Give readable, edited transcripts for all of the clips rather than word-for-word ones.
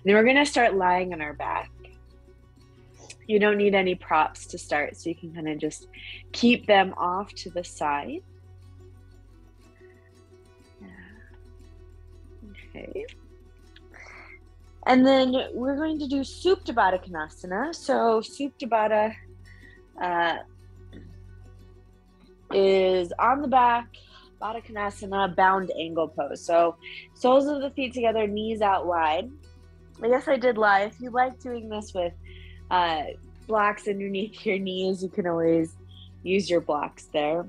Then we're going to start lying on our back. You don't need any props to start, so you can kind of just keep them off to the side. Okay. And then we're going to do Supta Baddha Konasana. So Supta Baddha is on the back, Baddha Konasana, bound angle pose. So soles of the feet together, knees out wide. I guess I did lie. If you like doing this with blocks underneath your knees, you can always use your blocks there.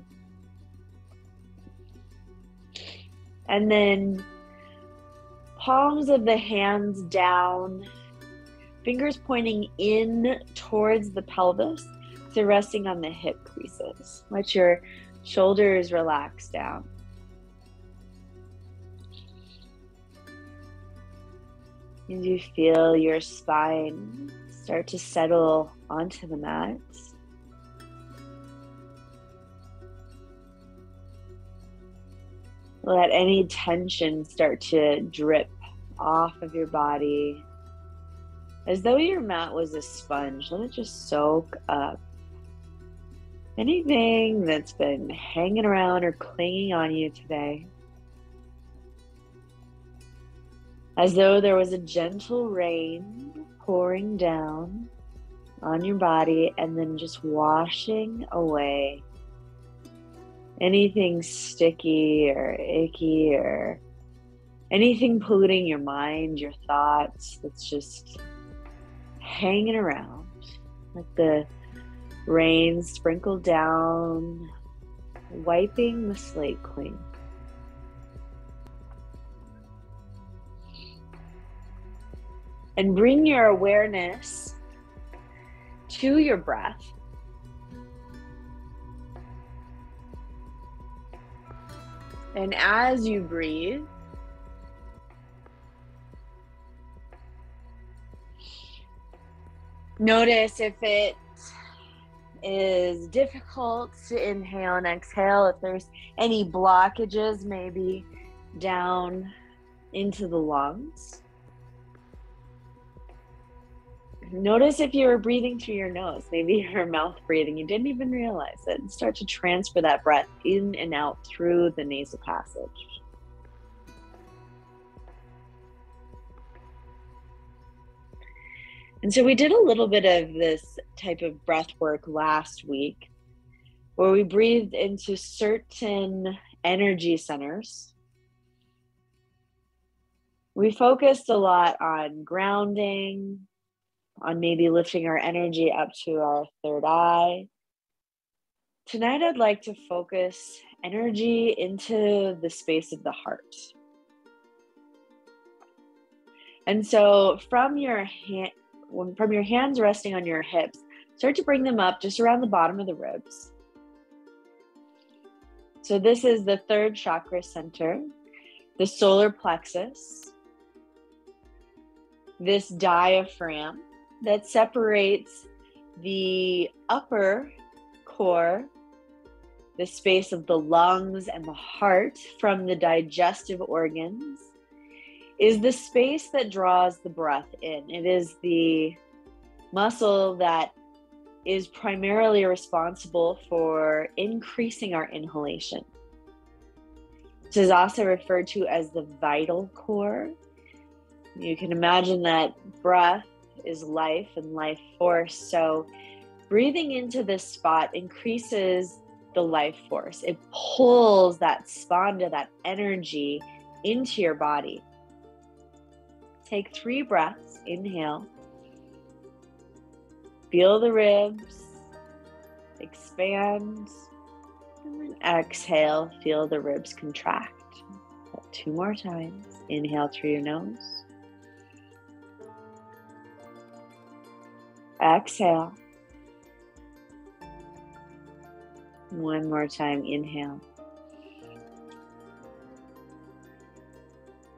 And then palms of the hands down, fingers pointing in towards the pelvis, so resting on the hip creases. Let your shoulders relax down. As you feel your spine start to settle onto the mat. Let any tension start to drip off of your body. As though your mat was a sponge, let it just soak up anything that's been hanging around or clinging on you today. As though there was a gentle rain pouring down on your body and then just washing away anything sticky or icky or anything polluting your mind, your thoughts, that's just hanging around. Let the rain sprinkle down, wiping the slate clean. And bring your awareness to your breath. And as you breathe, notice if it is difficult to inhale and exhale, if there's any blockages maybe down into the lungs. Notice if you're breathing through your nose, maybe your mouth breathing, you didn't even realize it, and start to transfer that breath in and out through the nasal passage. And so we did a little bit of this type of breath work last week, where we breathed into certain energy centers. We focused a lot on grounding, on maybe lifting our energy up to our third eye. Tonight, I'd like to focus energy into the space of the heart. And so from your hands resting on your hips, start to bring them up just around the bottom of the ribs. So this is the third chakra center, the solar plexus, this diaphragm that separates the upper core, the space of the lungs and the heart, from the digestive organs, is the space that draws the breath in. It is the muscle that is primarily responsible for increasing our inhalation. This is also referred to as the vital core. You can imagine that breath is life and life force. So breathing into this spot increases the life force. It pulls that spanda, that energy into your body. Take 3 breaths. Inhale. Feel the ribs. Expand. And then exhale. Feel the ribs contract. 2 more times. Inhale through your nose. Exhale. 1 more time. Inhale.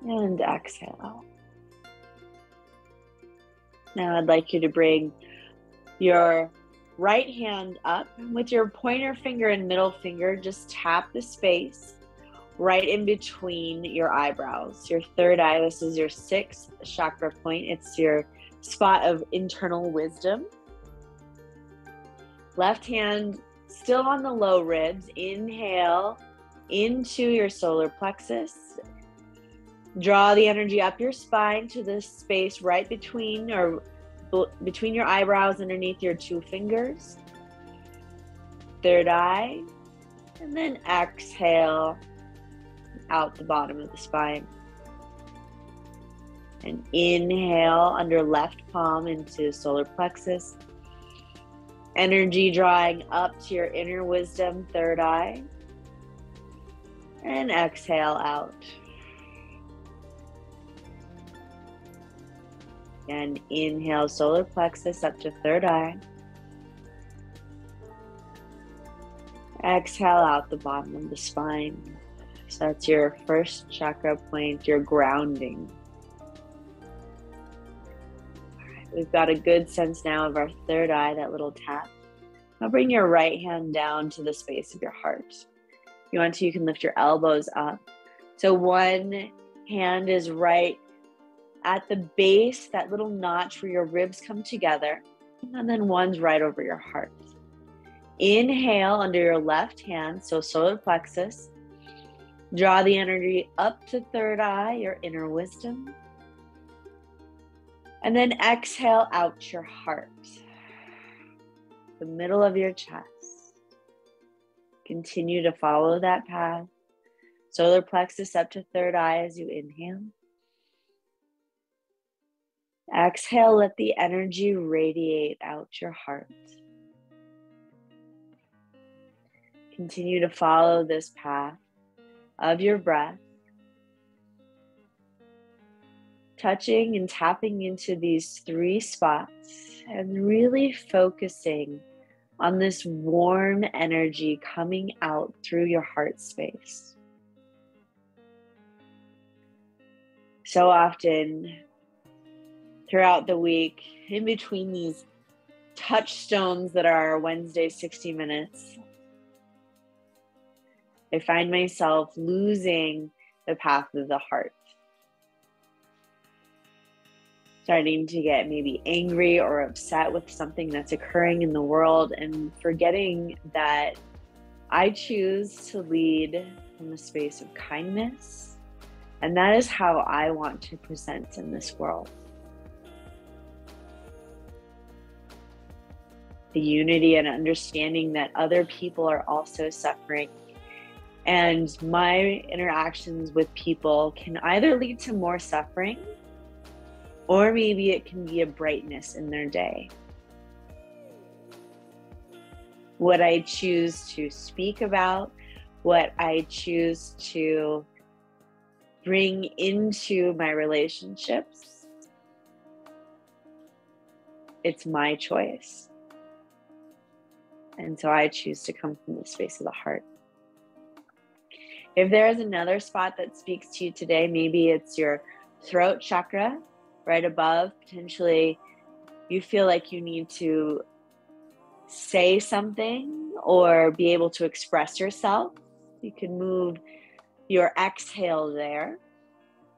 And exhale. Now I'd like you to bring your right hand up with your pointer finger and middle finger. Just tap the space right in between your eyebrows. Your third eye, this is your sixth chakra point. It's your spot of internal wisdom. Left hand still on the low ribs. Inhale into your solar plexus. Draw the energy up your spine to the space right between your eyebrows, underneath your two fingers. Third eye. And then exhale out the bottom of the spine. And inhale under left palm into solar plexus. Energy drawing up to your inner wisdom, third eye. And exhale out. And inhale solar plexus up to third eye. Exhale out the bottom of the spine. So that's your first chakra point, your grounding. All right, we've got a good sense now of our third eye, that little tap. Now bring your right hand down to the space of your heart. If you want to, you can lift your elbows up. So one hand is right at the base, that little notch where your ribs come together, and then one's right over your heart. Inhale under your left hand, so solar plexus. Draw the energy up to third eye, your inner wisdom. And then exhale out your heart, the middle of your chest. Continue to follow that path. Solar plexus up to third eye as you inhale. Exhale, let the energy radiate out your heart. Continue to follow this path of your breath, touching and tapping into these three spots and really focusing on this warm energy coming out through your heart space. So often throughout the week, in between these touchstones that are Wednesday 60 minutes, I find myself losing the path of the heart. Starting to get maybe angry or upset with something that's occurring in the world and forgetting that I choose to lead from a space of kindness. And that is how I want to present in this world. The unity and understanding that other people are also suffering. And my interactions with people can either lead to more suffering, or maybe it can be a brightness in their day. What I choose to speak about, what I choose to bring into my relationships, it's my choice. And so I choose to come from the space of the heart. If there is another spot that speaks to you today, maybe it's your throat chakra right above. Potentially you feel like you need to say something or be able to express yourself. You can move your exhale there.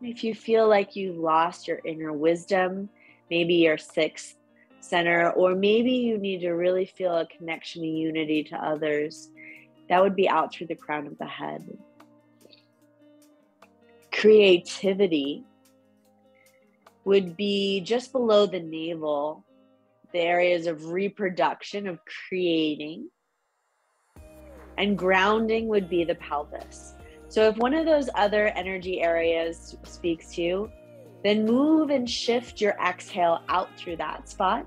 If you feel like you've lost your inner wisdom, maybe your sixth center, or maybe you need to really feel a connection and unity to others, that would be out through the crown of the head. Creativity would be just below the navel, the areas of reproduction, of creating. And grounding would be the pelvis. So if one of those other energy areas speaks to you, then move and shift your exhale out through that spot.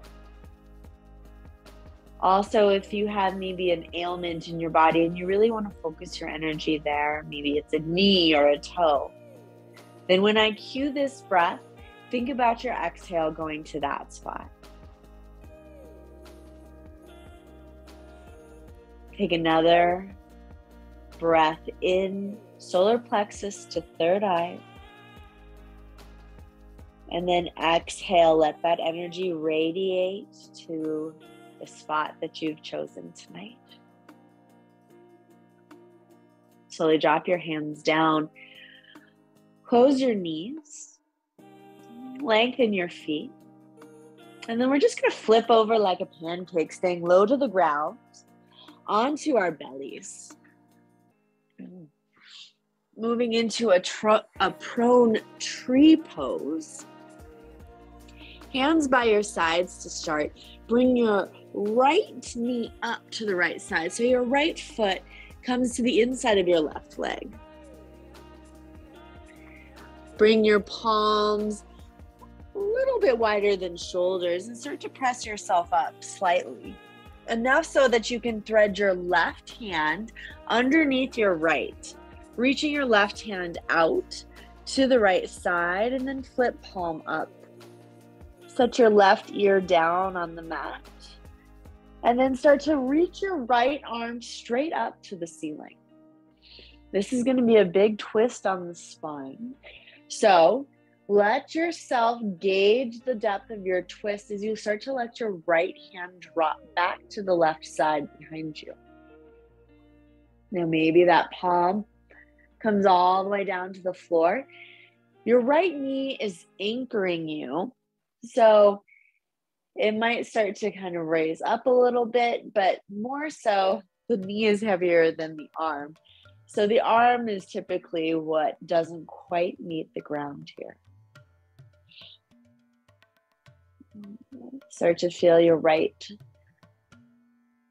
Also, if you have maybe an ailment in your body and you really want to focus your energy there, maybe it's a knee or a toe, then when I cue this breath, think about your exhale going to that spot. Take another breath in, solar plexus to third eye. And then exhale, let that energy radiate to the spot that you've chosen tonight. Slowly drop your hands down. Close your knees. Lengthen your feet. And then we're just going to flip over like a pancake, staying low to the ground, onto our bellies. Moving into a prone tree pose. Hands by your sides to start. Bring your right knee up to the right side. So your right foot comes to the inside of your left leg. Bring your palms a little bit wider than shoulders and start to press yourself up slightly. Enough so that you can thread your left hand underneath your right. Reaching your left hand out to the right side and then flip palm up. Set your left ear down on the mat. And then start to reach your right arm straight up to the ceiling. This is going to be a big twist on the spine. So let yourself gauge the depth of your twist as you start to let your right hand drop back to the left side behind you. Now maybe that palm comes all the way down to the floor. Your right knee is anchoring you. So it might start to kind of raise up a little bit, but more so the knee is heavier than the arm. So the arm is typically what doesn't quite meet the ground here. Start to feel your right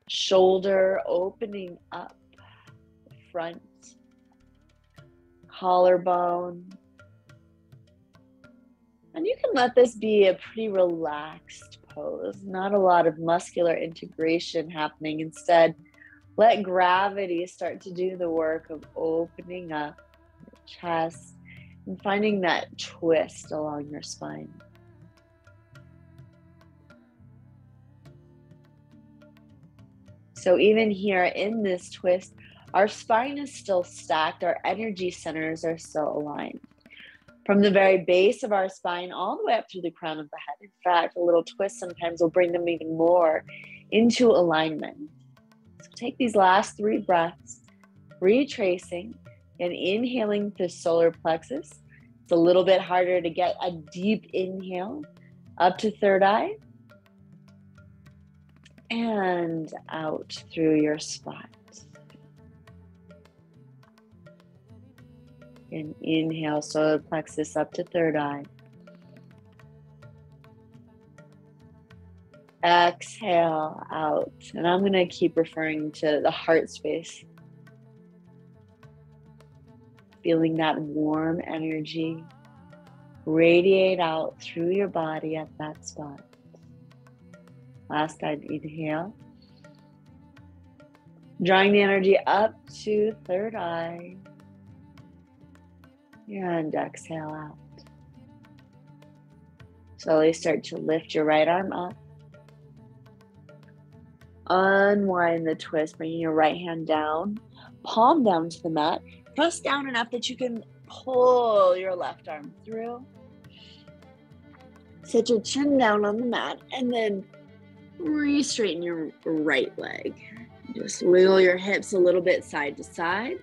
shoulder opening up, front, collarbone. And you can let this be a pretty relaxed pose, not a lot of muscular integration happening. Instead, let gravity start to do the work of opening up your chest and finding that twist along your spine. So even here in this twist, our spine is still stacked, our energy centers are still aligned. From the very base of our spine all the way up through the crown of the head. In fact, a little twist sometimes will bring them even more into alignment. So take these last 3 breaths, retracing and inhaling through solar plexus. It's a little bit harder to get a deep inhale up to third eye and out through your spine. And inhale, solar plexus up to third eye. Exhale out. And I'm going to keep referring to the heart space. Feeling that warm energy radiate out through your body at that spot. Last time, inhale. Drawing the energy up to third eye. And exhale out. Slowly start to lift your right arm up. Unwind the twist, bringing your right hand down, palm down to the mat. Press down enough that you can pull your left arm through. Set your chin down on the mat and then re-straighten your right leg. Just wiggle your hips a little bit side to side.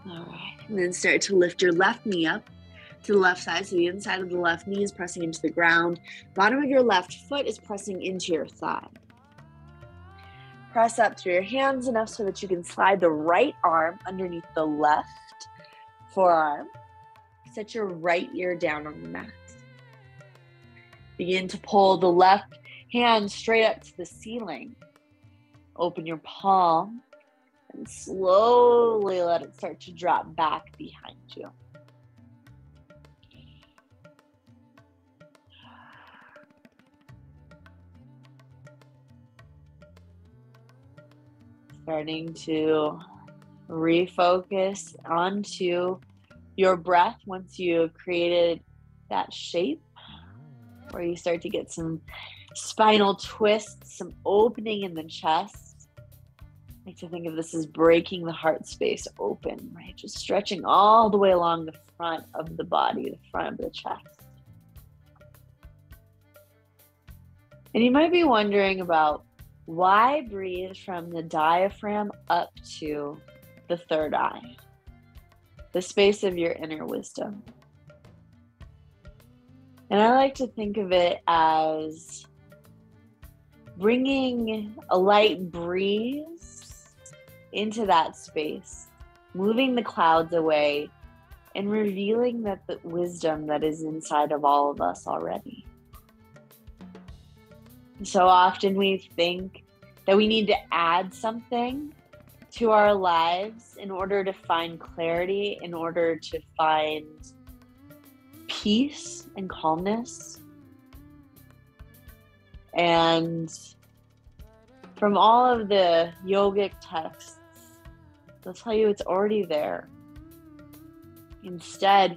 All right, and then start to lift your left knee up to the left side. So the inside of the left knee is pressing into the ground. Bottom of your left foot is pressing into your thigh. Press up through your hands enough so that you can slide the right arm underneath the left forearm. Set your right ear down on the mat. Begin to pull the left hand straight up to the ceiling. Open your palm. And slowly let it start to drop back behind you. Starting to refocus onto your breath once you have created that shape, where you start to get some spinal twists, some opening in the chest. I like to think of this as breaking the heart space open, right? Just stretching all the way along the front of the body, the front of the chest. And you might be wondering about Why breathe from the diaphragm up to the third eye, the space of your inner wisdom? And I like to think of it as bringing a light breeze into that space, moving the clouds away, and revealing that the wisdom that is inside of all of us already. So often we think that we need to add something to our lives in order to find clarity, in order to find peace and calmness. And from all of the yogic texts, they'll tell you it's already there. Instead,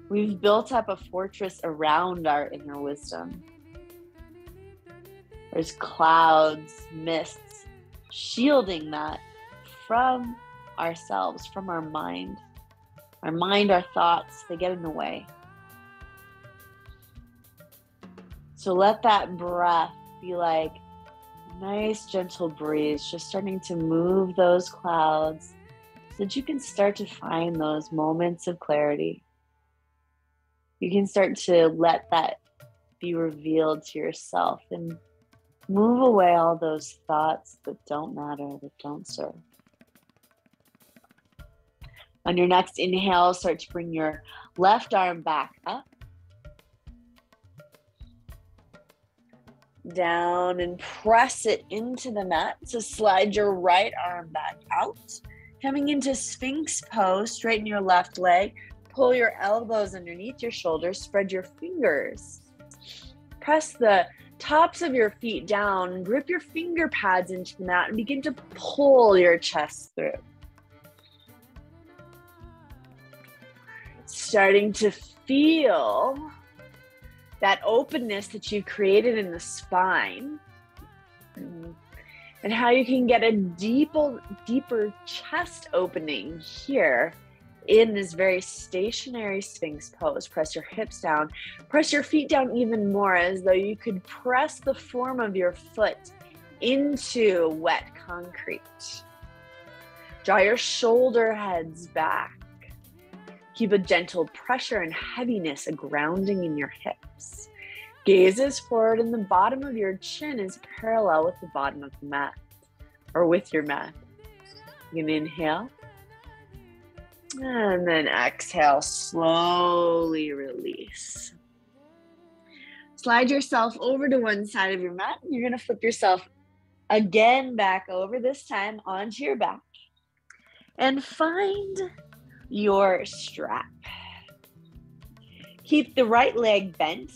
we've built up a fortress around our inner wisdom. There's clouds, mists, shielding that from ourselves, from our mind. Our mind, our thoughts, they get in the way. So let that breath be like a nice, gentle breeze, just starting to move those clouds so that you can start to find those moments of clarity. You can start to let that be revealed to yourself and move away all those thoughts that don't matter, that don't serve. On your next inhale, start to bring your left arm back up, down, and press it into the mat. So slide your right arm back out. Coming into Sphinx pose, straighten your left leg, pull your elbows underneath your shoulders, spread your fingers. Press the tops of your feet down, grip your finger pads into the mat, and begin to pull your chest through. Starting to feel that openness that you've created in the spine, and how you can get a deeper chest opening here in this very stationary Sphinx pose. Press your hips down, press your feet down even more, as though you could press the form of your foot into wet concrete. Draw your shoulder heads back. Keep a gentle pressure and heaviness, a grounding in your hips. Gaze is forward and the bottom of your chin is parallel with the bottom of the mat, or with your mat. You can inhale. And then exhale, slowly release. Slide yourself over to one side of your mat. You're going to flip yourself again back over, this time onto your back. And find your strap. Keep the right leg bent,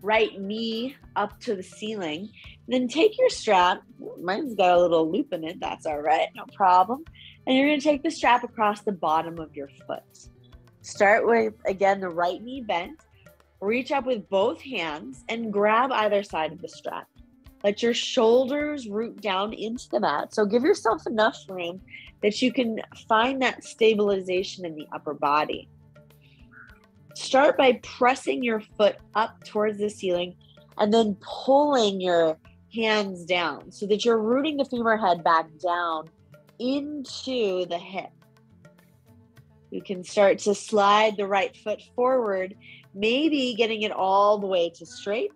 right knee up to the ceiling. Then take your strap. Mine's got a little loop in it. That's all right, no problem. And you're going to take the strap across the bottom of your foot. Start with, again, the right knee bent. Reach up with both hands and grab either side of the strap. Let your shoulders root down into the mat. So give yourself enough room that you can find that stabilization in the upper body. Start by pressing your foot up towards the ceiling and then pulling your hands down so that you're rooting the femur head back down into the hip. You can start to slide the right foot forward, maybe getting it all the way to straight.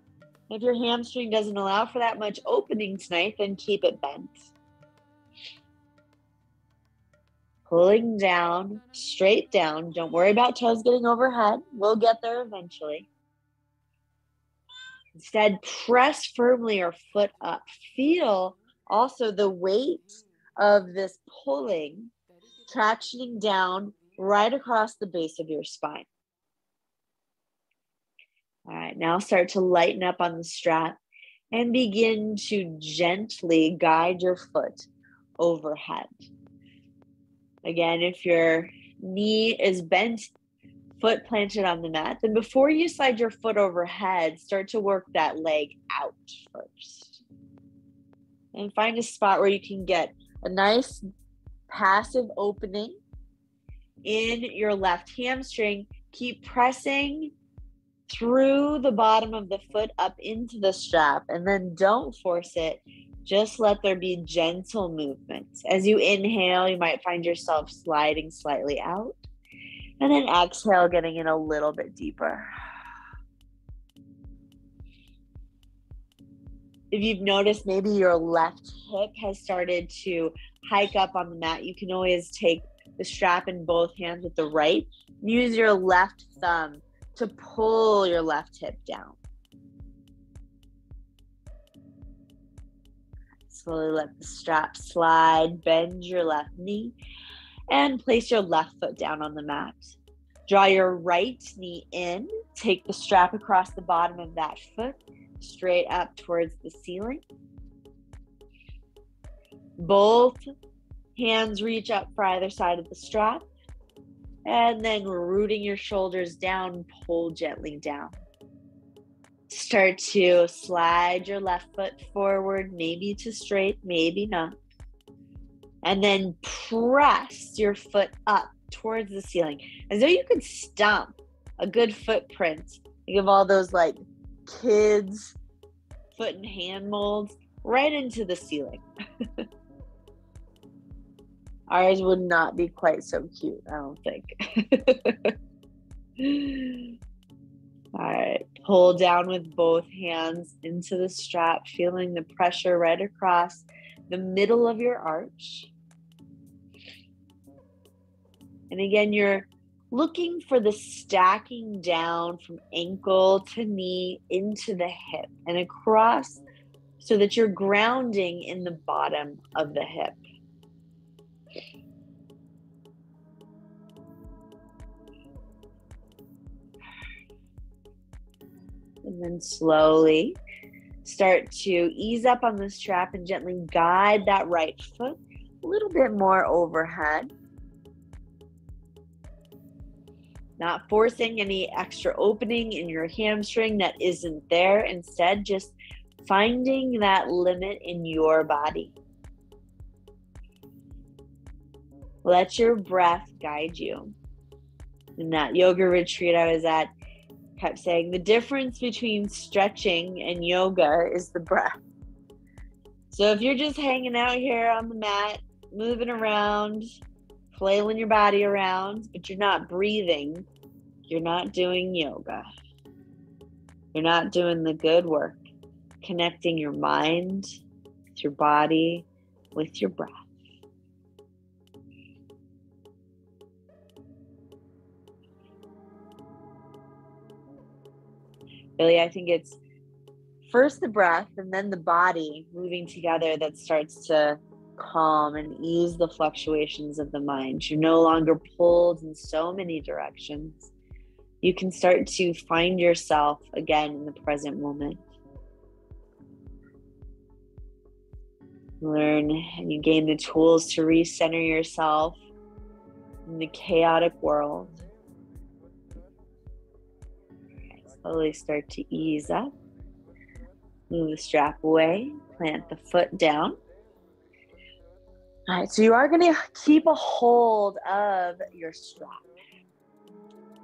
If your hamstring doesn't allow for that much opening tonight, then keep it bent. Pulling down, straight down. Don't worry about toes getting overhead. We'll get there eventually. Instead, press firmly your foot up. Feel also the weight of this pulling, tractioning down right across the base of your spine. All right, now start to lighten up on the strap and begin to gently guide your foot overhead. Again, if your knee is bent, foot planted on the mat, then before you slide your foot overhead, start to work that leg out first. And find a spot where you can get a nice passive opening in your left hamstring. Keep pressing through the bottom of the foot up into the strap, and then don't force it. Just let there be gentle movements. As you inhale, you might find yourself sliding slightly out, and then exhale, getting in a little bit deeper. If you've noticed maybe your left hip has started to hike up on the mat, you can always take the strap in both hands with the right. Use your left thumb to pull your left hip down. Slowly let the strap slide, bend your left knee, and place your left foot down on the mat. Draw your right knee in, take the strap across the bottom of that foot, straight up towards the ceiling. Both hands reach up for either side of the strap, and then rooting your shoulders down, pull gently down. Start to slide your left foot forward, maybe to straight, maybe not. And then press your foot up towards the ceiling, as though you could stomp a good footprint. Think of all those like kids' foot and hand molds right into the ceiling. Ours would not be quite so cute, I don't think. All right, pull down with both hands into the strap, feeling the pressure right across the middle of your arch. And again, you're looking for the stacking down from ankle to knee into the hip and across, so that you're grounding in the bottom of the hip. And then slowly start to ease up on the strap and gently guide that right foot a little bit more overhead. Not forcing any extra opening in your hamstring that isn't there. Instead, just finding that limit in your body. Let your breath guide you. In that yoga retreat I was at, kept saying the difference between stretching and yoga is the breath. So if you're just hanging out here on the mat, moving around, flailing your body around, but you're not breathing, you're not doing yoga. You're not doing the good work, connecting your mind with your body, with your breath. Really, I think it's first the breath and then the body moving together that starts to calm and ease the fluctuations of the mind. You're no longer pulled in so many directions. You can start to find yourself again in the present moment. Learn and you gain the tools to recenter yourself in the chaotic world. Slowly start to ease up. Move the strap away. Plant the foot down. All right, so you are going to keep a hold of your strap.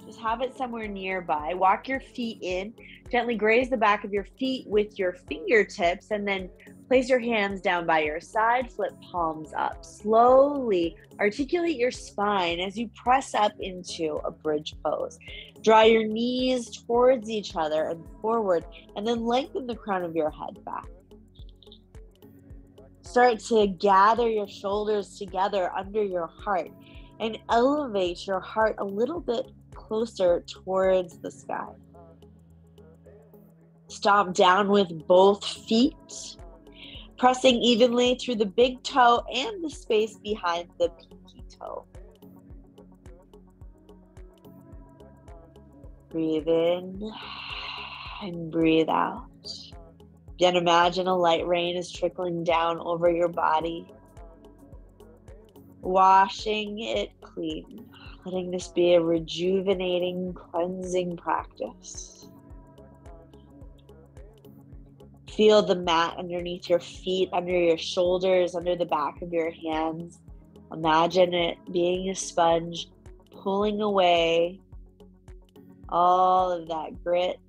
Just have it somewhere nearby. Walk your feet in. Gently graze the back of your feet with your fingertips, and then place your hands down by your side. Flip palms up. Slowly articulate your spine as you press up into a bridge pose. Draw your knees towards each other and forward, and then lengthen the crown of your head back. Start to gather your shoulders together under your heart and elevate your heart a little bit closer towards the sky. Stomp down with both feet, pressing evenly through the big toe and the space behind the pinky toe. Breathe in and breathe out. Then imagine a light rain is trickling down over your body, washing it clean, letting this be a rejuvenating, cleansing practice. Feel the mat underneath your feet, under your shoulders, under the back of your hands. Imagine it being a sponge, pulling away all of that grit.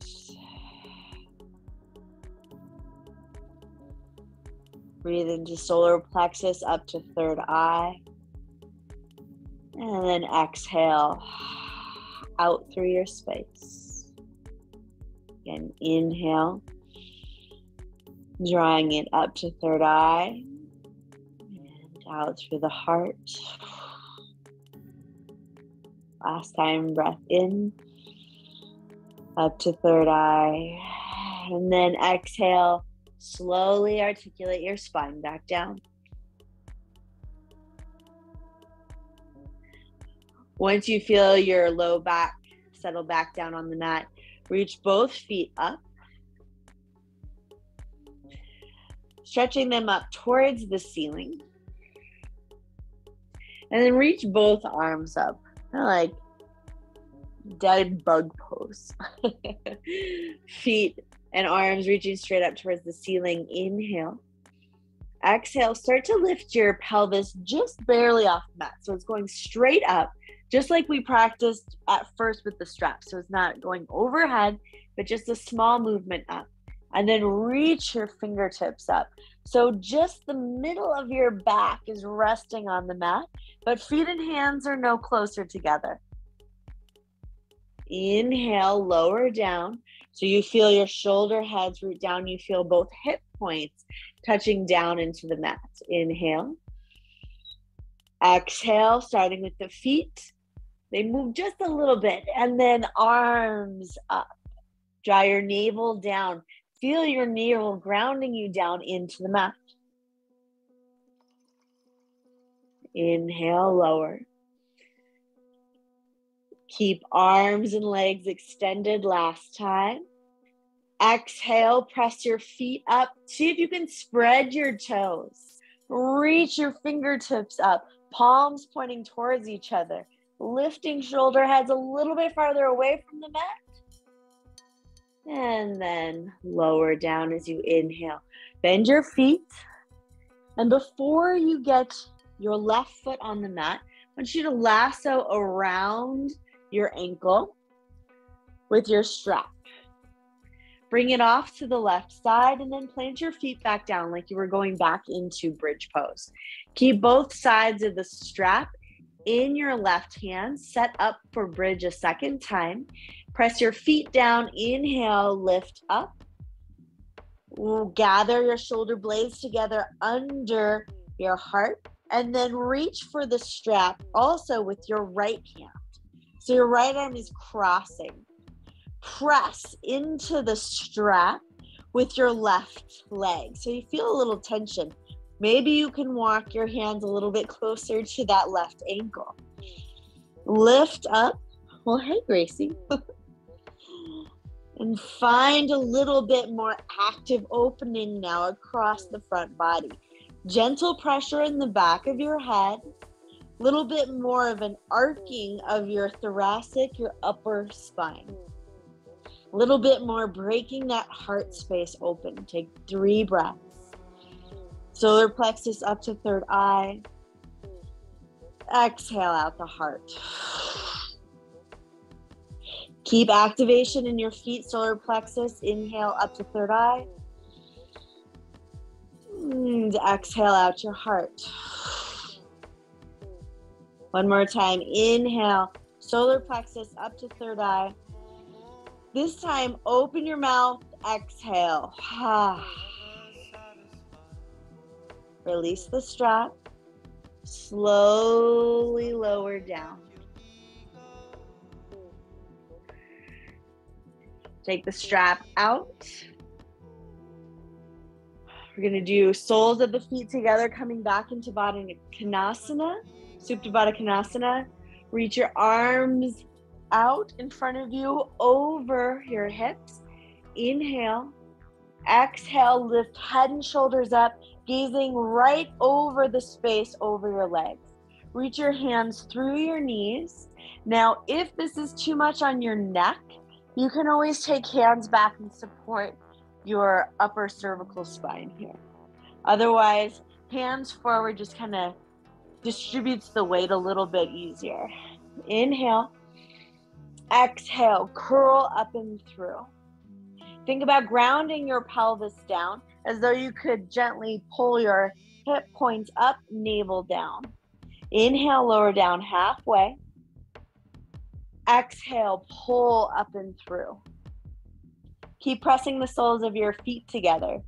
Breathe into solar plexus up to third eye. And then exhale out through your space. Again, inhale, drawing it up to third eye. And out through the heart. Last time, breath in, up to third eye. And then exhale, slowly articulate your spine back down. Once you feel your low back settle back down on the mat, reach both feet up, stretching them up towards the ceiling. And then reach both arms up, kind of like dead bug pose. Feet and arms reaching straight up towards the ceiling. Inhale. Exhale, start to lift your pelvis just barely off the mat. So it's going straight up, just like we practiced at first with the straps. So it's not going overhead, but just a small movement up. And then reach your fingertips up. So just the middle of your back is resting on the mat, but feet and hands are no closer together. Inhale, lower down. So you feel your shoulder heads root down. You feel both hip points touching down into the mat. Inhale. Exhale, starting with the feet. They move just a little bit. And then arms up. Draw your navel down. Feel your navel grounding you down into the mat. Inhale, lower. Keep arms and legs extended last time. Exhale, press your feet up. See if you can spread your toes. Reach your fingertips up, palms pointing towards each other. Lifting shoulder heads a little bit farther away from the mat. And then lower down as you inhale. Bend your feet. And before you get your left foot on the mat, I want you to lasso around your ankle with your strap. Bring it off to the left side and then plant your feet back down like you were going back into bridge pose. Keep both sides of the strap in your left hand, set up for bridge a second time. Press your feet down, inhale, lift up. Gather your shoulder blades together under your heart and then reach for the strap also with your right hand. So your right arm is crossing. Press into the strap with your left leg. So you feel a little tension. Maybe you can walk your hands a little bit closer to that left ankle. Lift up. Well, hey, Gracie. And find a little bit more active opening now across the front body. Gentle pressure in the back of your head. A little bit more of an arcing of your thoracic, your upper spine. A little bit more breaking that heart space open. Take 3 breaths. Solar plexus up to third eye. Exhale out the heart. Keep activation in your feet, solar plexus. Inhale up to third eye. And exhale out your heart. One more time. Inhale, solar plexus up to third eye. This time, open your mouth. Exhale. Release the strap. Slowly lower down. Take the strap out. We're going to do soles of the feet together, coming back into Baddha Konasana, Supta Baddha Konasana. Reach your arms out in front of you, over your hips. Inhale. Exhale, lift head and shoulders up, gazing right over the space over your legs. Reach your hands through your knees. Now, if this is too much on your neck, you can always take hands back and support your upper cervical spine here. Otherwise, hands forward just kind of distributes the weight a little bit easier. Inhale. Exhale, curl up and through. Think about grounding your pelvis down as though you could gently pull your hip points up, navel down. Inhale, lower down halfway. Exhale, pull up and through. Keep pressing the soles of your feet together.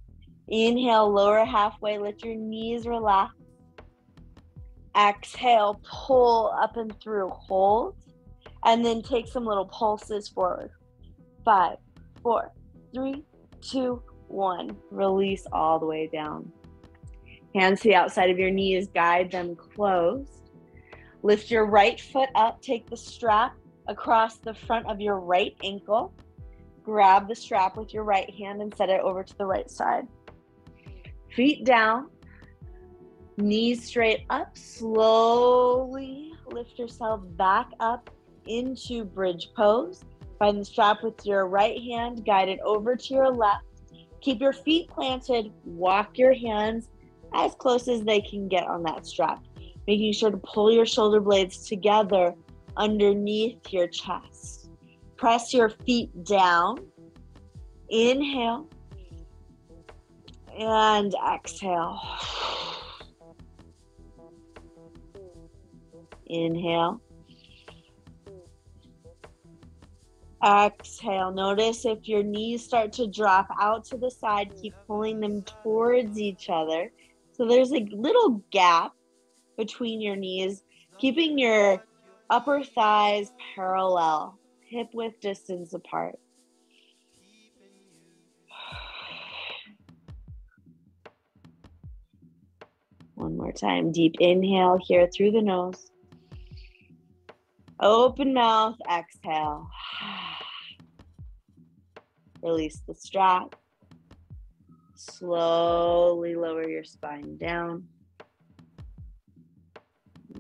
Inhale, lower halfway, let your knees relax. Exhale, pull up and through, hold, and then take some little pulses forward. 5, 4, 3, 2, 1. Release all the way down. Hands to the outside of your knees, guide them closed. Lift your right foot up, take the strap across the front of your right ankle. Grab the strap with your right hand and set it over to the right side. Feet down, knees straight up. Slowly lift yourself back up into bridge pose. Find the strap with your right hand, guide it over to your left. Keep your feet planted, walk your hands as close as they can get on that strap, making sure to pull your shoulder blades together underneath your chest. Press your feet down. Inhale and exhale. Inhale. Exhale. Notice if your knees start to drop out to the side, keep pulling them towards each other. So there's a little gap between your knees, keeping your upper thighs parallel, hip width distance apart. One more time. Deep inhale here through the nose. Open mouth, exhale. Release the strap. Slowly lower your spine down.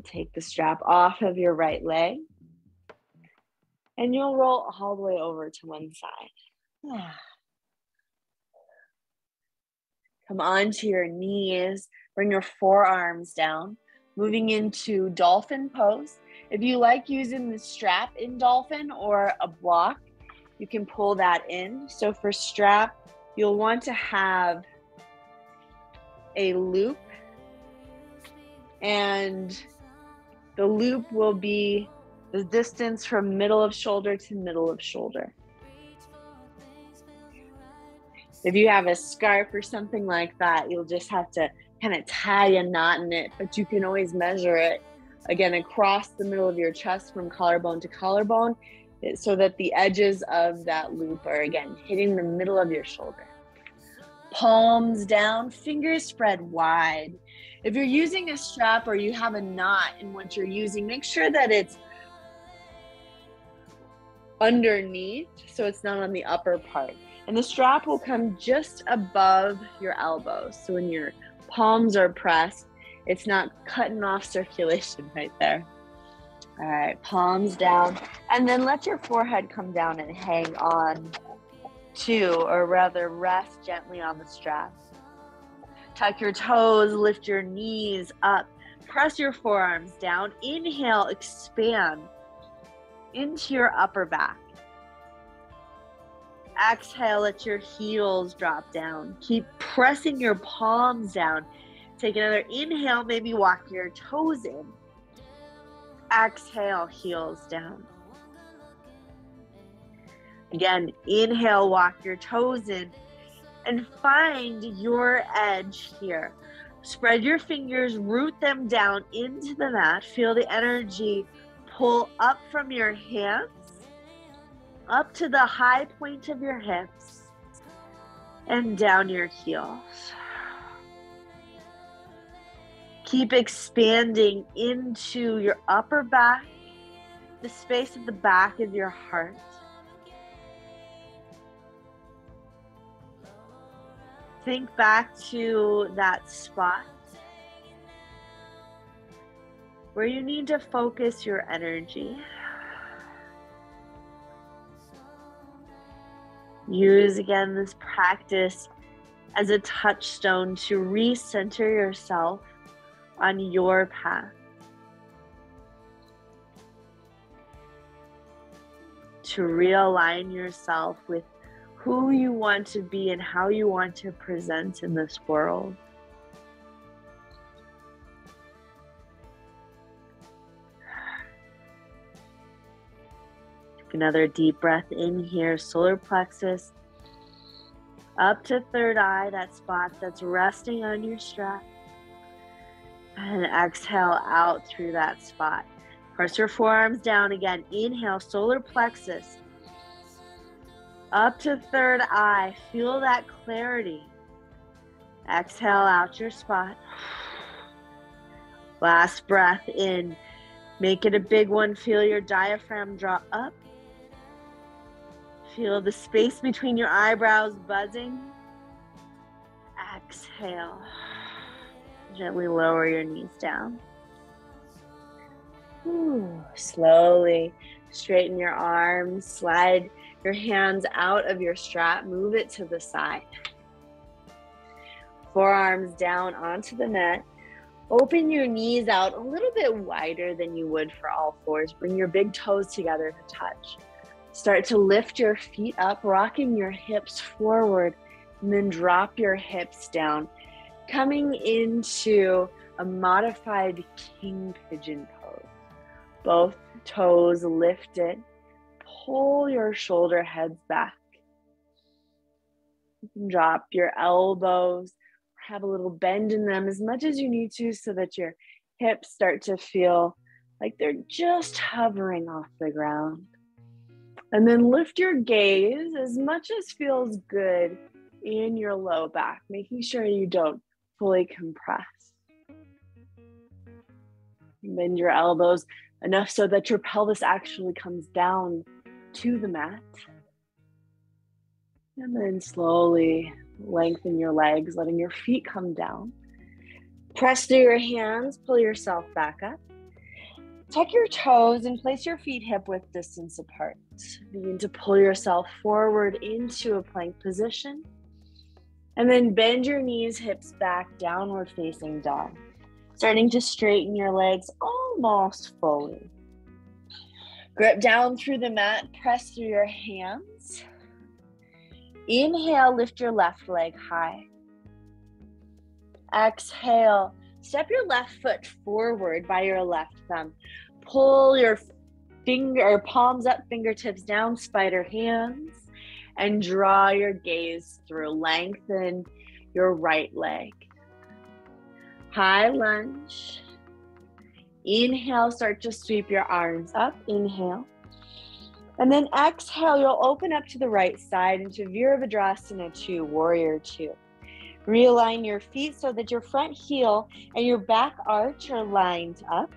Take the strap off of your right leg. And you'll roll all the way over to one side. Come onto your knees. Bring your forearms down. Moving into dolphin pose. If you like using the strap in dolphin or a block, you can pull that in. So for strap, you'll want to have a loop, and the loop will be the distance from middle of shoulder to middle of shoulder. If you have a scarf or something like that, you'll just have to kind of tie a knot in it, but you can always measure it again across the middle of your chest from collarbone to collarbone, so that the edges of that loop are again hitting the middle of your shoulder. Palms down, fingers spread wide. If you're using a strap or you have a knot in what you're using, make sure that it's underneath so it's not on the upper part. And the strap will come just above your elbows. So when your palms are pressed, it's not cutting off circulation right there. All right, palms down. And then let your forehead come down and hang on to, or rather rest gently on the strap. Tuck your toes, lift your knees up. Press your forearms down. Inhale, expand into your upper back. Exhale, let your heels drop down. Keep pressing your palms down. Take another inhale, maybe walk your toes in. Exhale, heels down. Again, inhale, walk your toes in, and find your edge here. Spread your fingers, root them down into the mat. Feel the energy pull up from your hands, up to the high point of your hips, and down your heels. Keep expanding into your upper back, the space at the back of your heart. Think back to that spot where you need to focus your energy. Use again this practice as a touchstone to recenter yourself on your path. to realign yourself with who you want to be and how you want to present in this world. Take another deep breath in here, solar plexus, up to third eye, that spot that's resting on your strap. And exhale out through that spot. Press your forearms down again. Inhale, solar plexus, up to third eye. Feel that clarity. Exhale out your spot. Last breath in. Make it a big one. Feel your diaphragm draw up. Feel the space between your eyebrows buzzing. Exhale. Gently lower your knees down. Slowly straighten your arms. Slide your hands out of your strap. Move it to the side. Forearms down onto the mat. Open your knees out a little bit wider than you would for all fours. Bring your big toes together to touch. Start to lift your feet up, rocking your hips forward, and then drop your hips down, coming into a modified king pigeon pose. Both toes lifted. Pull your shoulder heads back. You can drop your elbows, have a little bend in them as much as you need to so that your hips start to feel like they're just hovering off the ground. And then lift your gaze as much as feels good in your low back, making sure you don't fully compress. Bend your elbows enough so that your pelvis actually comes down to the mat. And then slowly lengthen your legs, letting your feet come down. Press through your hands, pull yourself back up. Tuck your toes and place your feet hip width distance apart. Begin to pull yourself forward into a plank position. And then bend your knees, hips back, downward facing dog. Starting to straighten your legs almost fully. Grip down through the mat, press through your hands. Inhale, lift your left leg high. Exhale, step your left foot forward by your left thumb. Pull your palms up, fingertips down, spider hands, and draw your gaze through. Lengthen your right leg. High lunge. Inhale, start to sweep your arms up. Inhale. And then exhale, you'll open up to the right side into Virabhadrasana 2, Warrior 2. Realign your feet so that your front heel and your back arch are lined up.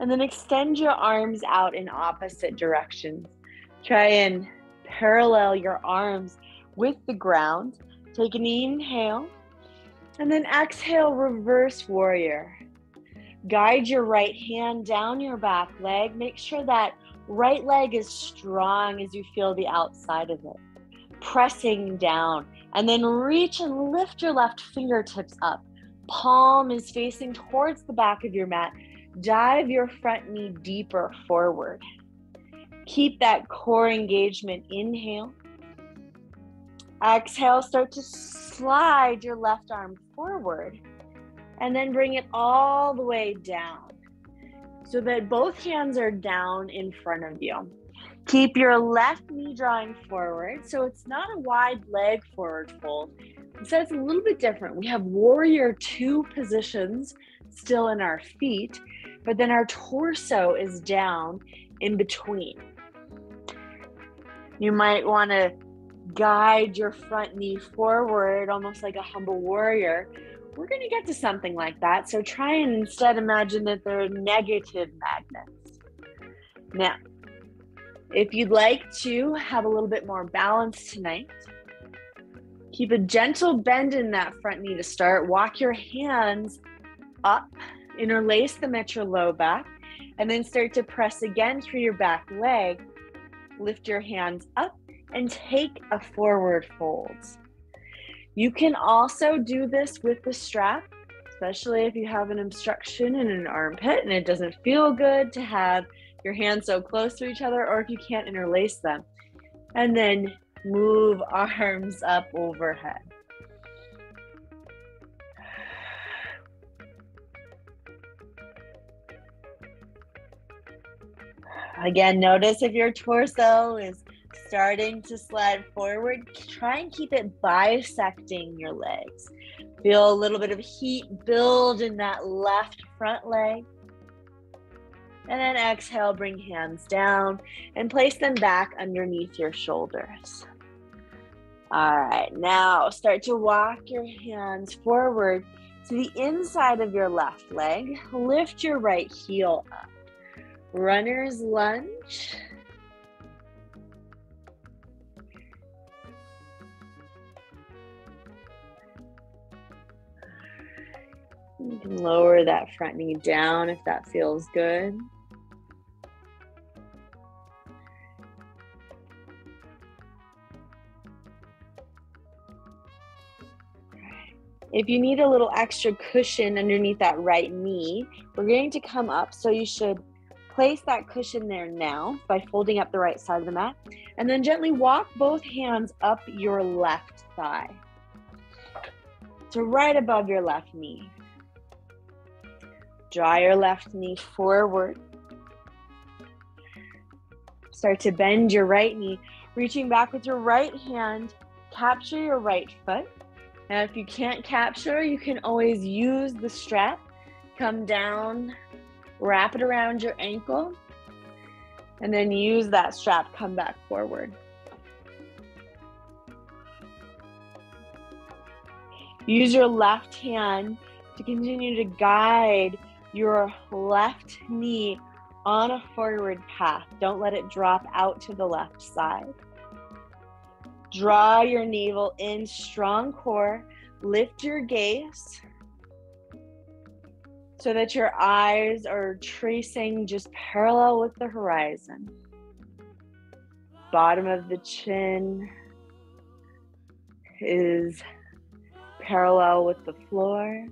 And then extend your arms out in opposite directions. Try and parallel your arms with the ground. Take an inhale. And then exhale, reverse warrior. Guide your right hand down your back leg. Make sure that right leg is strong as you feel the outside of it. Pressing down. And then reach and lift your left fingertips up. Palm is facing towards the back of your mat. Dive your front knee deeper forward. Keep that core engagement. Inhale. Exhale, start to slide your left arm forward. And then bring it all the way down so that both hands are down in front of you. Keep your left knee drawing forward, so it's not a wide leg forward fold. Instead, it's a little bit different. We have Warrior 2 positions still in our feet, but then our torso is down in between. You might want to guide your front knee forward, almost like a humble warrior. We're going to get to something like that, so try and instead imagine that they're negative magnets. Now, if you'd like to have a little bit more balance tonight, keep a gentle bend in that front knee to start. Walk your hands up, interlace them at your low back, and then start to press again through your back leg. Lift your hands up and take a forward fold. You can also do this with the strap, especially if you have an obstruction in an armpit and it doesn't feel good to have your hands so close to each other, or if you can't, interlace them. And then move arms up overhead. Again, notice if your torso is starting to slide forward, try and keep it bisecting your legs. Feel a little bit of heat build in that left front leg. And then exhale, bring hands down and place them back underneath your shoulders. All right, now start to walk your hands forward to the inside of your left leg. Lift your right heel up. Runner's lunge. You can lower that front knee down if that feels good. If you need a little extra cushion underneath that right knee, we're going to come up, so you should place that cushion there now by folding up the right side of the mat, and then gently walk both hands up your left thigh, so right above your left knee. Draw your left knee forward. Start to bend your right knee, reaching back with your right hand, capture your right foot. Now, if you can't capture, you can always use the strap. Come down, wrap it around your ankle, and then use that strap, come back forward. Use your left hand to continue to guide your left knee on a forward path. Don't let it drop out to the left side. Draw your navel in, strong core. Lift your gaze so that your eyes are tracing just parallel with the horizon. Bottom of the chin is parallel with the floor.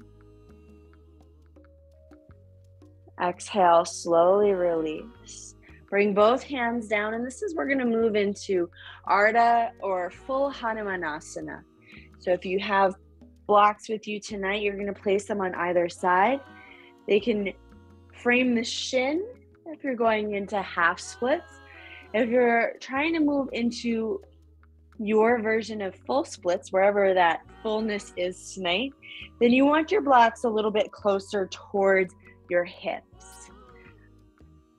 Exhale, slowly release. Bring both hands down, and this is we're going to move into Ardha or full Hanumanasana. So if you have blocks with you tonight, you're going to place them on either side. They can frame the shin if you're going into half splits. If you're trying to move into your version of full splits, wherever that fullness is tonight, then you want your blocks a little bit closer towards your hips.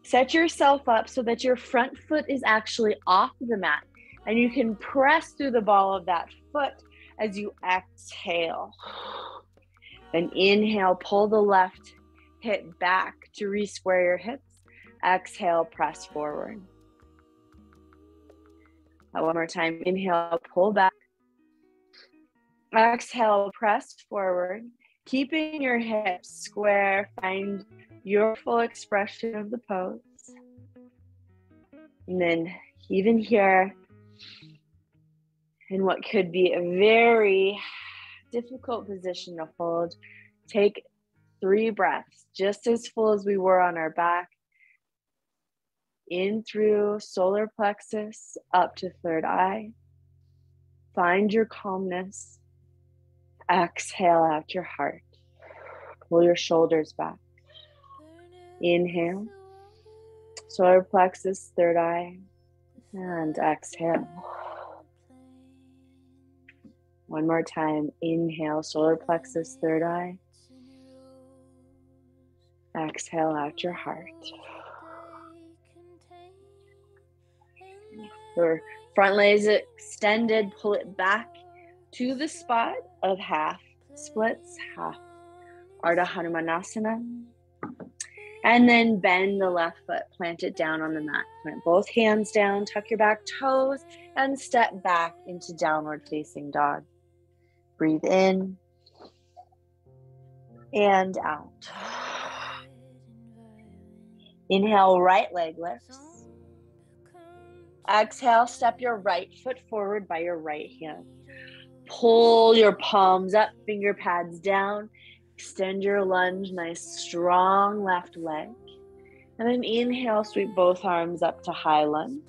Set yourself up so that your front foot is actually off the mat, and you can press through the ball of that foot as you exhale. Then inhale, pull the left hip back to re-square your hips. Exhale, press forward. One more time. Inhale, pull back. Exhale, press forward. Keeping your hips square, find your full expression of the pose. And then even here, in what could be a very difficult position to hold, take 3 breaths, just as full as we were on our back. In through solar plexus, up to third eye. Find your calmness. Exhale out your heart. Pull your shoulders back. Inhale. Solar plexus, third eye. And exhale. One more time. Inhale, solar plexus, third eye. Exhale out your heart. Your front leg is extended, pull it back to the spot of half splits, half Ardha Hanumanasana. And then bend the left foot, plant it down on the mat. Plant both hands down, tuck your back toes, and step back into downward facing dog. Breathe in and out. Inhale, right leg lifts. Exhale, step your right foot forward by your right hand. Pull your palms up, finger pads down. Extend your lunge, nice strong left leg. And then inhale, sweep both arms up to high lunge.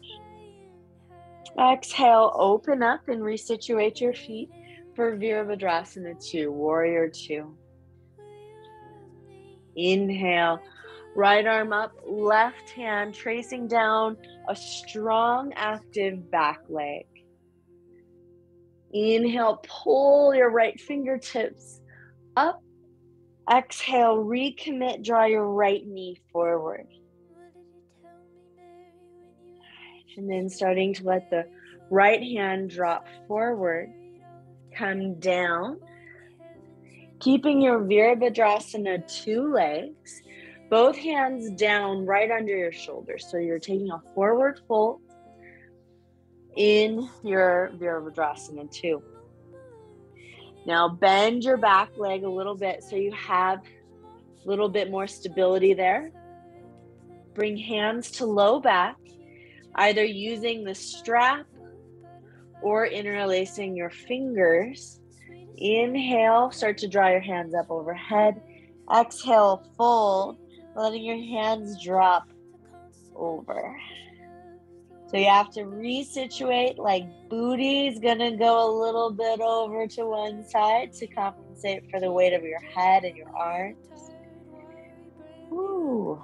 Exhale, open up and resituate your feet for Virabhadrasana 2, Warrior 2. Inhale, right arm up, left hand tracing down a strong, active back leg. Inhale, pull your right fingertips up. Exhale, recommit, draw your right knee forward. And then starting to let the right hand drop forward, come down. Keeping your Virabhadrasana 2 legs, both hands down right under your shoulders. So you're taking a forward fold in your Virabhadrasana 2. Now bend your back leg a little bit so you have a little bit more stability there. Bring hands to low back, either using the strap or interlacing your fingers. Inhale, start to draw your hands up overhead. Exhale, fold, letting your hands drop over. So you have to resituate, like booty's gonna go a little bit over to one side to compensate for the weight of your head and your arms. Ooh.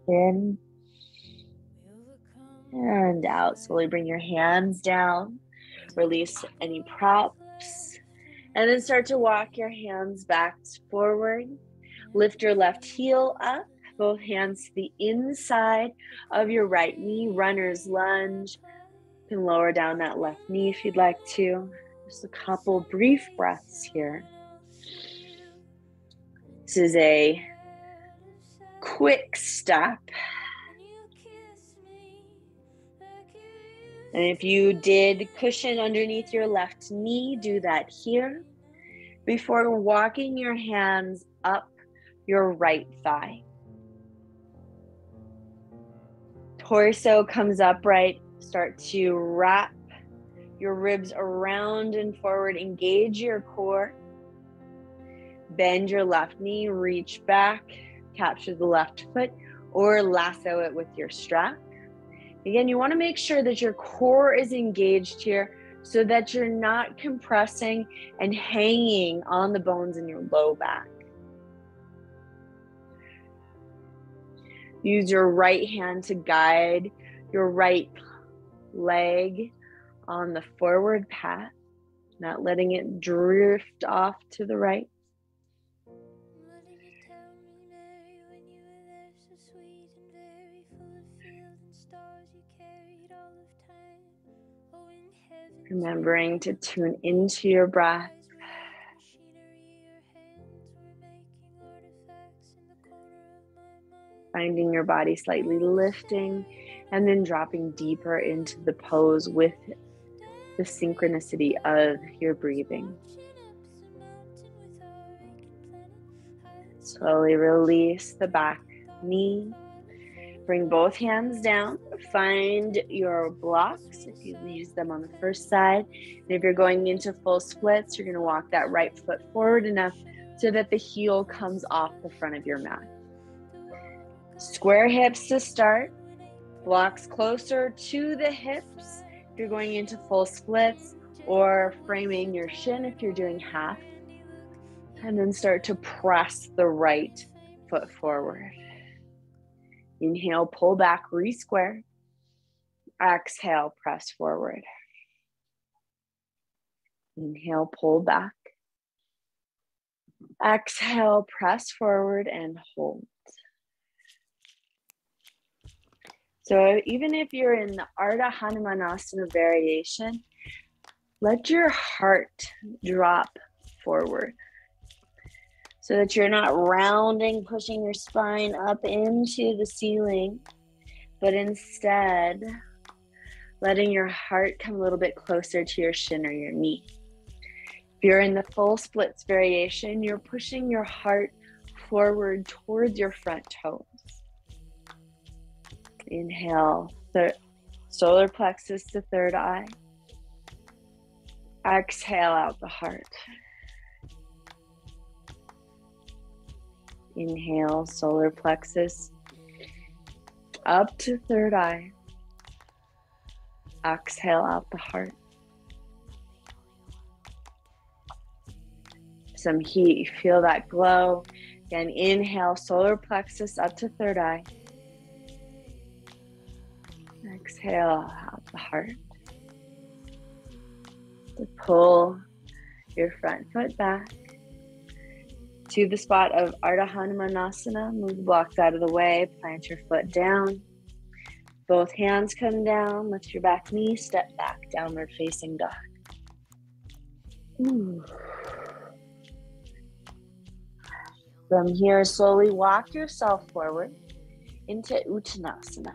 In and out. Slowly bring your hands down. Release any props. And then start to walk your hands back forward. Lift your left heel up. Both hands to the inside of your right knee. Runner's lunge. You can lower down that left knee if you'd like to. Just a couple brief breaths here. This is a quick step. And if you did cushion underneath your left knee, do that here before walking your hands up your right thigh. Torso comes upright. Start to wrap your ribs around and forward. Engage your core. Bend your left knee, reach back, capture the left foot, or lasso it with your strap. Again, you want to make sure that your core is engaged here so that you're not compressing and hanging on the bones in your low back. Use your right hand to guide your right leg on the forward path, not letting it drift off to the right. Remembering to tune into your breath. Finding your body slightly lifting and then dropping deeper into the pose with the synchronicity of your breathing. Slowly release the back knee. Bring both hands down. Find your blocks if you use them on the first side. And if you're going into full splits, you're going to walk that right foot forward enough so that the heel comes off the front of your mat. Square hips to start. Blocks closer to the hips if you're going into full splits, or framing your shin if you're doing half. And then start to press the right foot forward. Inhale, pull back, re-square. Exhale, press forward. Inhale, pull back. Exhale, press forward and hold. So even if you're in the Ardha Hanumanasana variation, let your heart drop forward so that you're not rounding, pushing your spine up into the ceiling, but instead letting your heart come a little bit closer to your shin or your knee. If you're in the full splits variation, you're pushing your heart forward towards your front toes. Inhale, solar plexus to third eye. Exhale out the heart. Inhale, solar plexus up to third eye. Exhale out the heart. Some heat, you feel that glow. Again, inhale, solar plexus up to third eye. Exhale out the heart. To pull your front foot back to the spot of Ardha Hanumanasana. Move the blocks out of the way, plant your foot down. Both hands come down, lift your back knee, step back, downward facing dog. From here, slowly walk yourself forward into Uttanasana.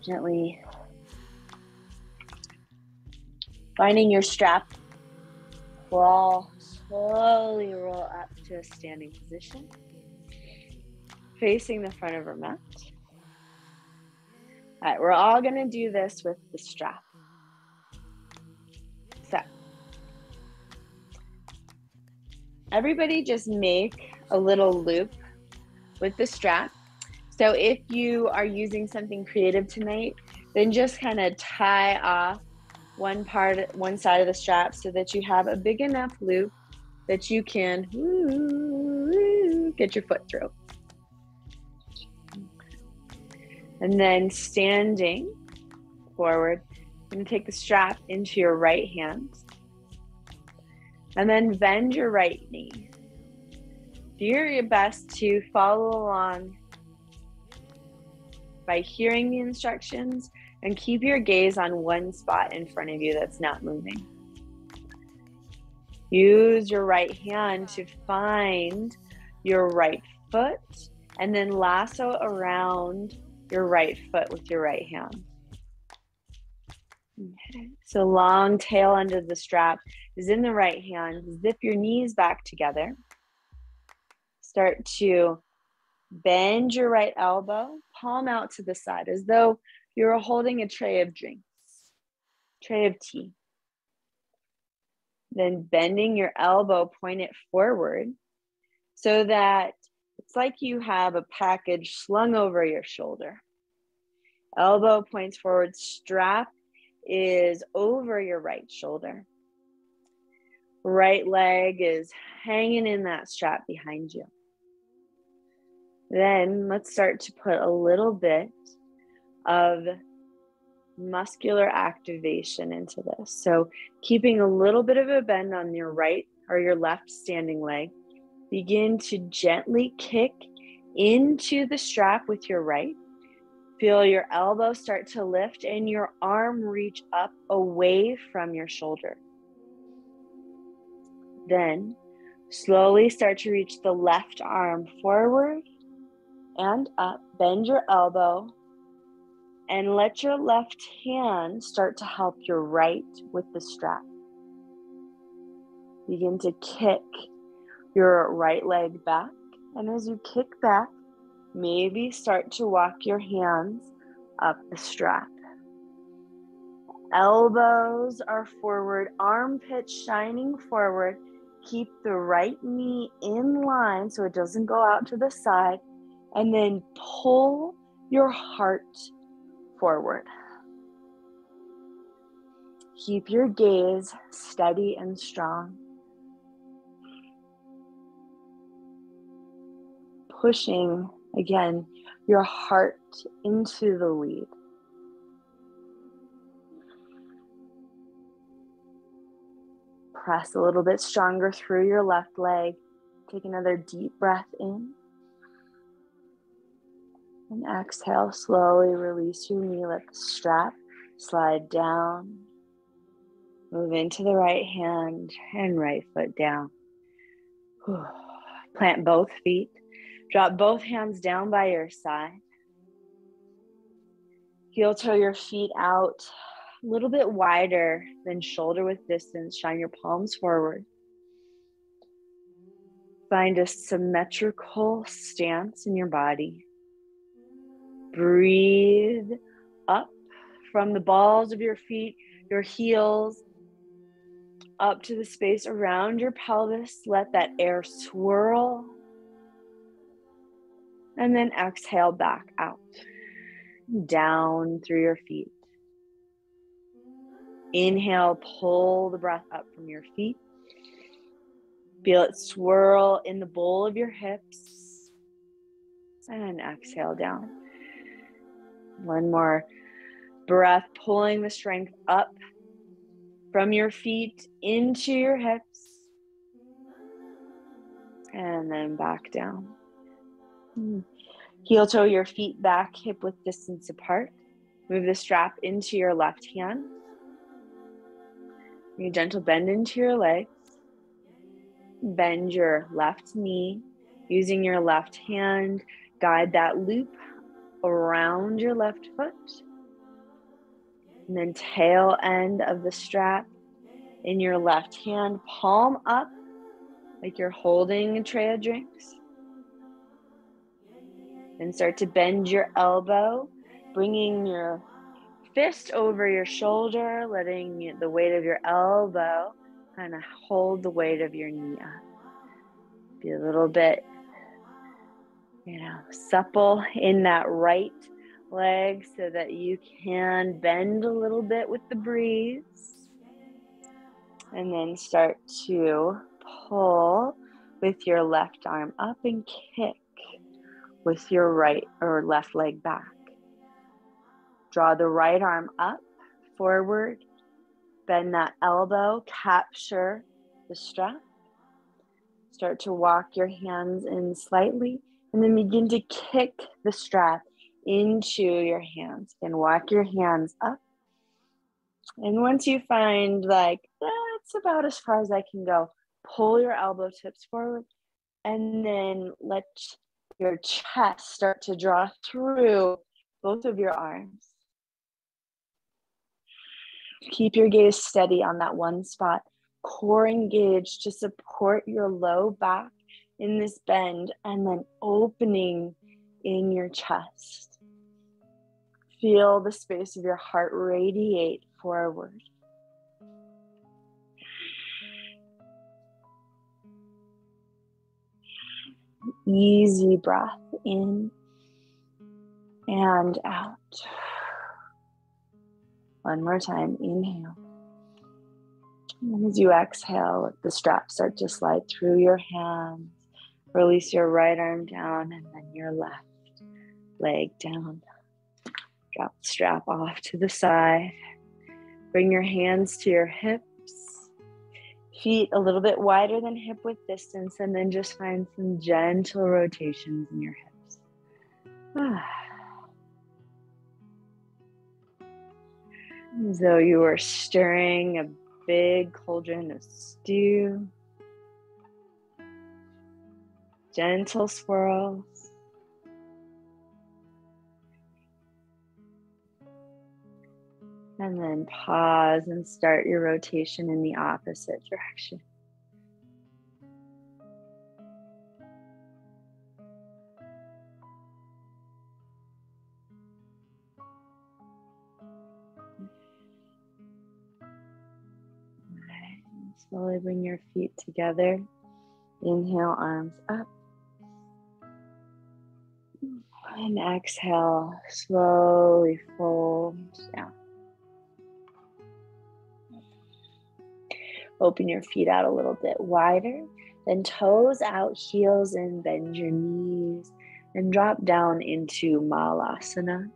Gently finding your strap, slowly roll up to a standing position, facing the front of our mat. All right, we're all going to do this with the strap. So, everybody just make a little loop with the strap. So if you are using something creative tonight, then just kind of tie off one side of the strap so that you have a big enough loop that you can get your foot through. And then standing forward, you're going to take the strap into your right hand and then bend your right knee. Do your best to follow along by hearing the instructions and keep your gaze on one spot in front of you that's not moving. Use your right hand to find your right foot and then lasso around your right foot with your right hand. Okay. So long tail under the strap is in the right hand. Zip your knees back together. Start to bend your right elbow, palm out to the side as though you're holding a tray of drinks, tray of tea. Then bending your elbow, point it forward so that it's like you have a package slung over your shoulder. Elbow points forward, strap is over your right shoulder. Right leg is hanging in that strap behind you. Then let's start to put a little bit of muscular activation into this. So keeping a little bit of a bend on your right or your left standing leg, begin to gently kick into the strap with your right. Feel your elbow start to lift and your arm reach up away from your shoulder. Then slowly start to reach the left arm forward and up. Bend your elbow and let your left hand start to help your right with the strap. Begin to kick your right leg back. And as you kick back, maybe start to walk your hands up the strap. Elbows are forward, armpits shining forward. Keep the right knee in line so it doesn't go out to the side. And then pull your heart forward. Keep your gaze steady and strong. Pushing, again, your heart into the lead. Press a little bit stronger through your left leg. Take another deep breath in. And exhale, slowly release your knee. Let the strap slide down. Move into the right hand and right foot down. Plant both feet. Drop both hands down by your side. Heel toe your feet out a little bit wider than shoulder width distance. Shine your palms forward. Find a symmetrical stance in your body. Breathe up from the balls of your feet, your heels, up to the space around your pelvis. Let that air swirl And then exhale back out, down through your feet. Inhale, pull the breath up from your feet. Feel it swirl in the bowl of your hips. And exhale down. One more breath, pulling the strength up from your feet into your hips. And then back down. Heel toe your feet back, hip width distance apart. Move the strap into your left hand. Bring a gentle bend into your legs. Bend your left knee. Using your left hand, guide that loop around your left foot. And then tail end of the strap in your left hand, palm up like you're holding a tray of drinks. Then start to bend your elbow, bringing your fist over your shoulder, letting the weight of your elbow kind of hold the weight of your knee up. Be a little bit, supple in that right leg so that you can bend a little bit with the breeze. And then start to pull with your left arm up and kick with your right or left leg back. Draw the right arm up, forward, bend that elbow, capture the strap. Start to walk your hands in slightly, and then begin to kick the strap into your hands. And walk your hands up. And once you find like, that's about as far as I can go, pull your elbow tips forward, and then let your chest start to draw through both of your arms. Keep your gaze steady on that one spot. Core engaged to support your low back in this bend, and then opening in your chest. Feel the space of your heart radiate forward. Easy breath in and out. One more time, inhale. And as you exhale, let the strap start to slide through your hands. Release your right arm down and then your left leg down. Drop the strap off to the side. Bring your hands to your hips. Feet a little bit wider than hip width distance, and then just find some gentle rotations in your hips. As though you were stirring a big cauldron of stew. Gentle swirls. And then pause and start your rotation in the opposite direction. Slowly bring your feet together. Inhale, arms up. And exhale, slowly fold down. Open your feet out a little bit wider. Then toes out, heels in, bend your knees. And drop down into Malasana.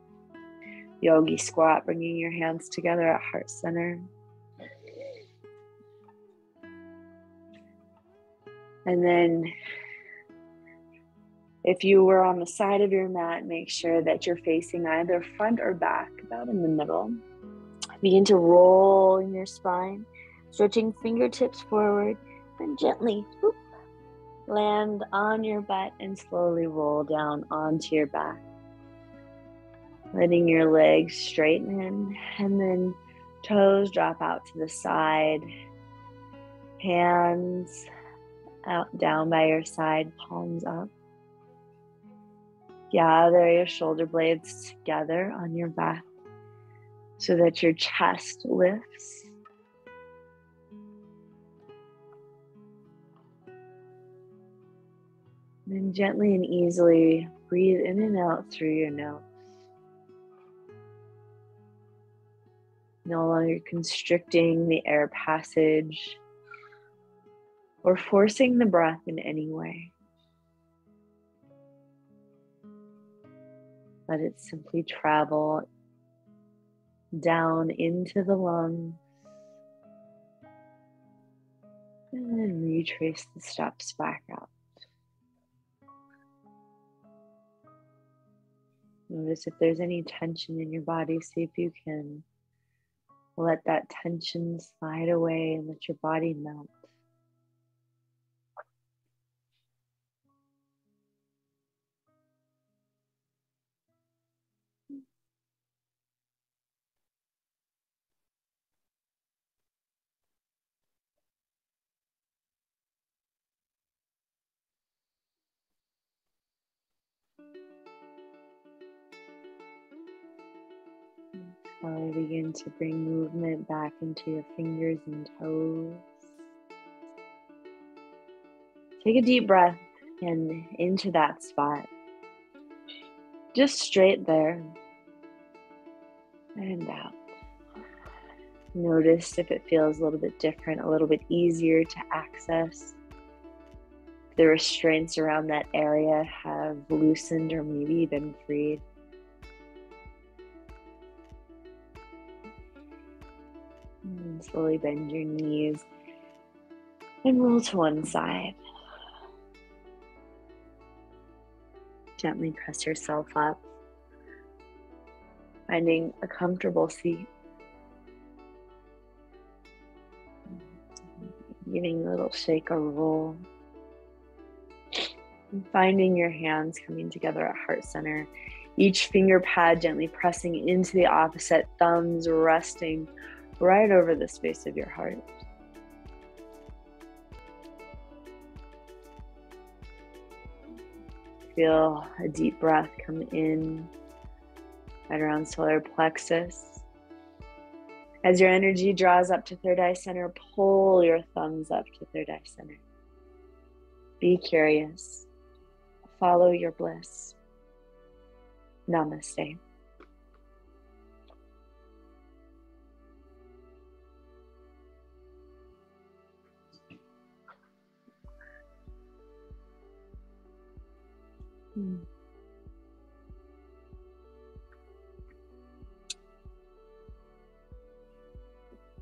Yogi squat, bringing your hands together at heart center. And then if you were on the side of your mat, make sure that you're facing either front or back, about in the middle. Begin to roll in your spine, stretching fingertips forward, then gently land on your butt and slowly roll down onto your back. Letting your legs straighten in, and then toes drop out to the side. Hands out down by your side, palms up. Gather your shoulder blades together on your back so that your chest lifts. Then gently and easily breathe in and out through your nose. No longer constricting the air passage or forcing the breath in any way. Let it simply travel down into the lungs and then retrace the steps back out. Notice if there's any tension in your body. See if you can let that tension slide away and let your body melt. Slowly begin to bring movement back into your fingers and toes. Take a deep breath and into that spot. Just straight there and out. Notice if it feels a little bit different, a little bit easier to access. If the restraints around that area have loosened or maybe been freed. And slowly bend your knees and roll to one side. Gently press yourself up, finding a comfortable seat. Giving a little shake or roll. And finding your hands coming together at heart center. Each finger pad gently pressing into the opposite, thumbs resting right over the space of your heart. Feel a deep breath come in right around solar plexus. As your energy draws up to third eye center, pull your thumbs up to third eye center. Be curious. Follow your bliss. Namaste.